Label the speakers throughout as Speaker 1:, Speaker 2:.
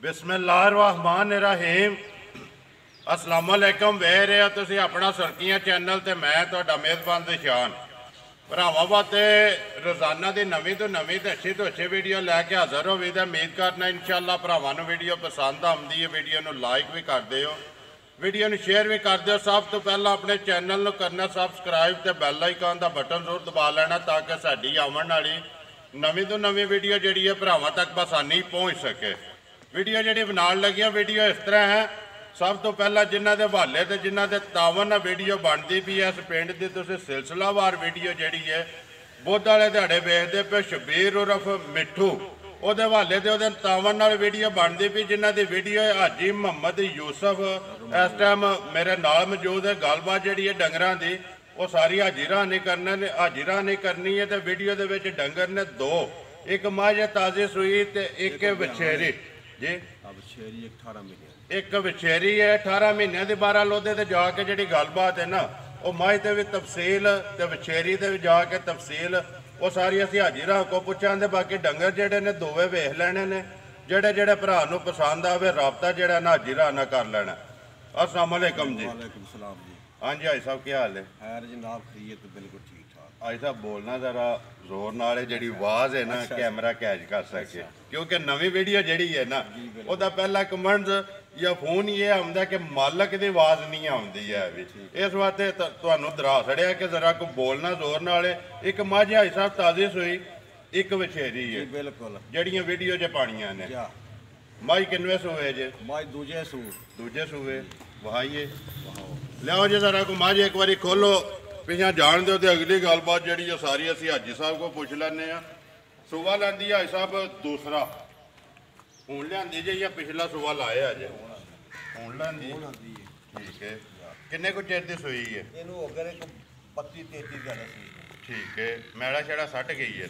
Speaker 1: बिस्मिल्लाहिर्रहमानिर्रहीम अस्सलाम वालेकुम वे रहे हो तुसी अपना सुर्खियां चैनल ते मैं तुहाडा मेज़बान दिशान भरावां वास्ते रोज़ाना की नवीं तो नवीं तो अच्छी वीडियो लैके हाज़र हो। उम्मीद करना इंशाअल्लाह भरावां नूं वीडियो पसंद आउंदी है। वीडियो नूं लाइक भी कर दिओ, वीडियो नूं शेयर भी कर दिओ। सब तो पहला अपने चैनल नूं करना सबसक्राइब ते बैल आइकन दा बटन जरूर दबा लेना ताकि साडी आउण वाली नवीं तो नवीं वीडियो जिहड़ी है भरावां तक आसानी पहुँच सके। वीडियो जी बनाने लगी वीडियो इस तरह है। सब तो पहला जिन्हों के हवाले तो जिन्हों के तावन वीडियो बनती भी है इस पिंड की तुम सिलसिलावार वीडियो जी है बुध वाले दिहाड़े वेखते पे शबीर उर्फ मिठू वो हवाले से तावन वीडियो बनती भी जिन्हों की वीडियो हाजी मुहम्मद यूसुफ इस टाइम मेरे नाल मौजूद है। गलबात जी है डंगर की वो सारी हाजिरानी करनी है। तो वीडियो के डंगर ने दो, एक मझ ताज़ी सूई तो एक वछेरी जी, एक वछेरी है 18 महीनों की। 12 लोधे ते जाके जी गलबात है ना वो मझ से भी तफसील तो वछेरी से भी जाके तफसील वो सारी असी हाजिरा को पुछांगे। बाकी डंगर जेडे ने दोवे वेख लेने ने, जेडे जेडे भरा नूं पसंद आवे रबता जेड़ा ना हाजिरा ना कर लेना। अस्सलाम वालेकुम जी। हाँ जी हाजी साहब क्या हाल है?
Speaker 2: खैर जनाब खैरियत बिल्कुल ठीक ठाक।
Speaker 1: हाजी साहब बोलना जरा जोर नाल जी आवाज़ है ना कैमरा कैच कर सके, क्योंकि नवी वीडियो जी है ना वह पहला कमेंट या फोन ये आंदा कि मालक की आवाज़ नहीं आती है भी। इस वास्ते तुहानू दरा छड़िया कि जरा को बोलना जोर नाल। एक मझ हाजी साहब ताज़ी सुई एक वछेरी है
Speaker 2: बिल्कुल
Speaker 1: जड़ियाँ वीडियो च पानिया ने। मझ किनवे सूए जे?
Speaker 2: मझ दूजे सूए
Speaker 1: वहाइए लियाओ जी जरा को मझ एक बारी खोलो पिछा जान दो। अगली गलबात जी सारी असी हाजी साहब को पुछ लें। सूबा लैंदी हाजी साहब दूसरा हूँ लियांदी जे या पिछला सूबा लाया अजे? हूँ लैंदी ठीक है। किन्ने को चिर की सूई है? ठीक है। मैड़ा शैड़ा सट गई है?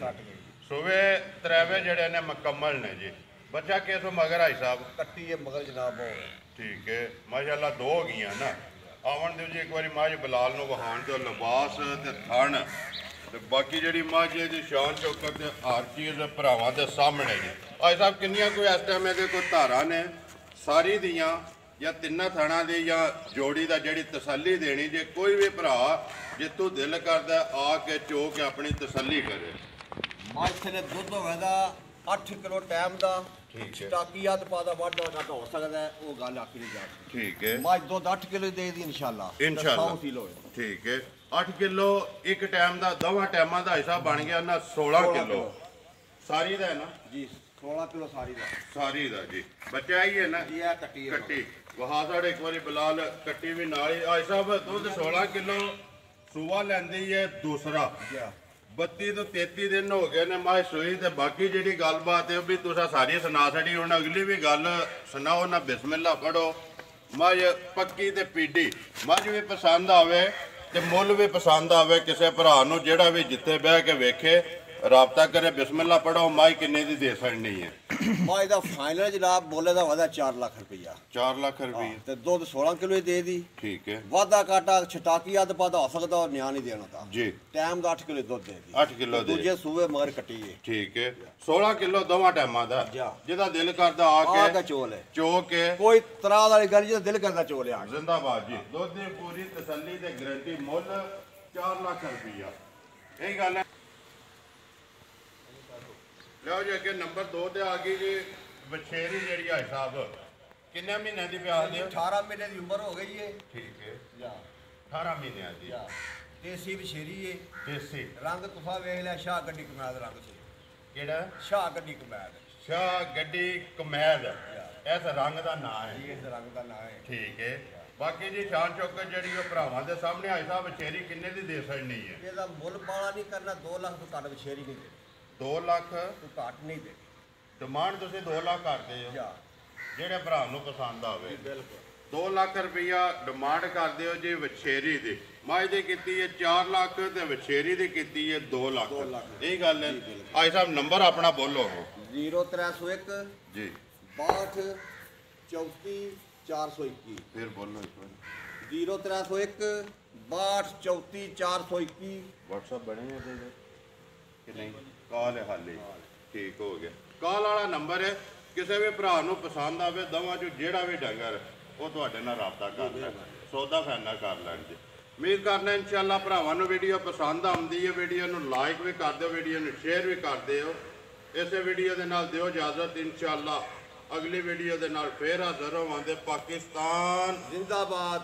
Speaker 1: सूबे त्रैवे जड़े ने मुकम्मल ने जी। बच्चा किस मगर हाजी साहब?
Speaker 2: कट्टी है मगर जनाब।
Speaker 1: ठीक है माशाअल्लाह दो हो गई ना। आवन दो जी एक बार मझ बिलाल नूं वहाण तो लिबास ते थण ते बाकी जी मझ की शान चौकत हर चीज़ भरावां दे सामने जी। हाजी साहब किन्नियां कोई इस टाइम ये कोई धारा ने सारी दियां या तिन्ना थणा दी या जोड़ी का जी तसली देनी जे कोई भी भरा जितों दिल करता आके चो के अपनी तसली करे।
Speaker 2: मझ ने दुध होगा 8 किलो टाइम का स्टाकिया पादा वाधा घट हो सकता है वो गल आखी नहीं जा सकती।
Speaker 1: ठीक है
Speaker 2: मझ दुध 8 किलो दे दी इंशाल्लाह।
Speaker 1: ठीक है 8 किलो एक टाइम का दोवां टाइमां का हिसाब बन गया ना 16 किलो सारी का है ना
Speaker 2: जी। 16 किलो सारी
Speaker 1: का जी। बच्चा ही है ना
Speaker 2: जी कट्टी
Speaker 1: वहा साढ़े एक बार बिलाल कट्टी भी नाल हाजी साहब दुध 16 किलो सूबा लैंदी है दूसरा 32 तो 33 दिन हो गए ने मझ सूई। तो बाकी जी गलबात है भी तुसा सारी सुना छड़ी। हुण अगली भी गल सुनाओ ना। बिस्मिल्लाह पढ़ो। मझ पक्की ते पीडी मझ भी पसंद आवे ते मुल भी पसंद आवे किसी भरा नूं जेड़ा भी जिथे बह के वेखे राबता करे। बिस्मिल्लाह पढ़ो। मझ किन्ने दी दे छड़नी है?
Speaker 2: मझ दा फाइनल जनाब बोले दा वादा 4 लाख रुपया।
Speaker 1: 4 लाख रुपये
Speaker 2: ते दुध 16 किलो दे दी।
Speaker 1: ठीक है।
Speaker 2: वादा काटा छटाकिया तो पादा हो सकता और न्याय नहीं देना था
Speaker 1: जी।
Speaker 2: टाइम का 8 किलो दुध दे दी।
Speaker 1: 8 किलो दे
Speaker 2: दूजे सूबे मगर कट्टी है।
Speaker 1: ठीक है 16 किलो दोवां टाइमां दा जिहदा दिल करदा आके चो के
Speaker 2: कोई तराह वाली गल जिहदा दिल करदा चो लिया।
Speaker 1: जिंदाबाद जी। दुध दी पूरी तसल्ली ते गारंटी मुल 4 लाख रुपया यही गल है। लो जी अगे नंबर 2 ते आ गई जी वछेरी जी हाजी साहब किन्ने महीने की प्यार दे?
Speaker 2: 18 महीने की उम्र हो गई है।
Speaker 1: ठीक है 18 महीने की
Speaker 2: देसी वछेरी है।
Speaker 1: देसी
Speaker 2: रंग तुसा वेख लिया शाह गड्डी कमैद रंग से
Speaker 1: केड़ा?
Speaker 2: शाह गड्डी कमैद।
Speaker 1: शाह गड्डी कमैद इस रंग का नाम है?
Speaker 2: इस रंग का नाम है।
Speaker 1: ठीक है। बाकी जी शान चौकत जी भरावां दे सामने हाजी साहब वछेरी किन्ने दी दे छड़नी है?
Speaker 2: इसदा मुल बाला नहीं करना। 2 लाख तो घट वछेरी नहीं देनी।
Speaker 1: 2 लाख
Speaker 2: तो घट नहीं देनी।
Speaker 1: डिमांड तुसीं 2 लाख करते हो जेड़े भरा नूं पसंद आवे।
Speaker 2: बिल्कुल
Speaker 1: 2 लाख रुपया डिमांड करते हो जी वछेरी दी। मझ दी कीती है 4 लाख ते वछेरी दी कीती है 2 लाख। यही गल है। हाजी साहब नंबर अपना बोलो।
Speaker 2: 0301
Speaker 1: जी
Speaker 2: 62 34 421।
Speaker 1: फिर बोलो एक बार।
Speaker 2: 0301 62 34 421।
Speaker 1: व्हाट्सएप बने कि नहीं? कॉल है हाली ठीक हो गया। कॉल वाला नंबर है ਕਿਸੇ ਵੀ ਭਰਾ ਨੂੰ ਪਸੰਦ ਆਵੇ ਦੋਵਾਂ ਚੋਂ ਜਿਹੜਾ ਵੀ ਡੰਗਰ ਉਹ ਤੁਹਾਡੇ ਨਾਲ ਰਾਬਤਾ ਕਰ ਲੈਣ, ਸੌਦਾ ਫਾਈਨਲ ਕਰ ਲੈਣ ਜੀ। ਉਮੀਦ ਕਰਨਾ ਇਨਸ਼ਾਅੱਲਾ ਭਰਾਵਾਂ ਨੂੰ ਵੀਡੀਓ ਪਸੰਦ ਆਉਂਦੀ ਹੈ। ਵੀਡੀਓ ਨੂੰ ਲਾਈਕ ਵੀ ਕਰ ਦਿਓ, ਵੀਡੀਓ ਨੂੰ ਸ਼ੇਅਰ ਵੀ ਕਰ ਦਿਓ। ਇਸੇ ਵੀਡੀਓ ਦੇ ਨਾਲ ਦਿਓ ਇਜਾਜ਼ਤ। ਇਨਸ਼ਾਅੱਲਾ ਅਗਲੀ ਵੀਡੀਓ ਦੇ ਨਾਲ ਫੇਰ ਹਾਜ਼ਰ ਹੋਵਾਂਗੇ। ਪਾਕਿਸਤਾਨ
Speaker 2: ਜ਼ਿੰਦਾਬਾਦ।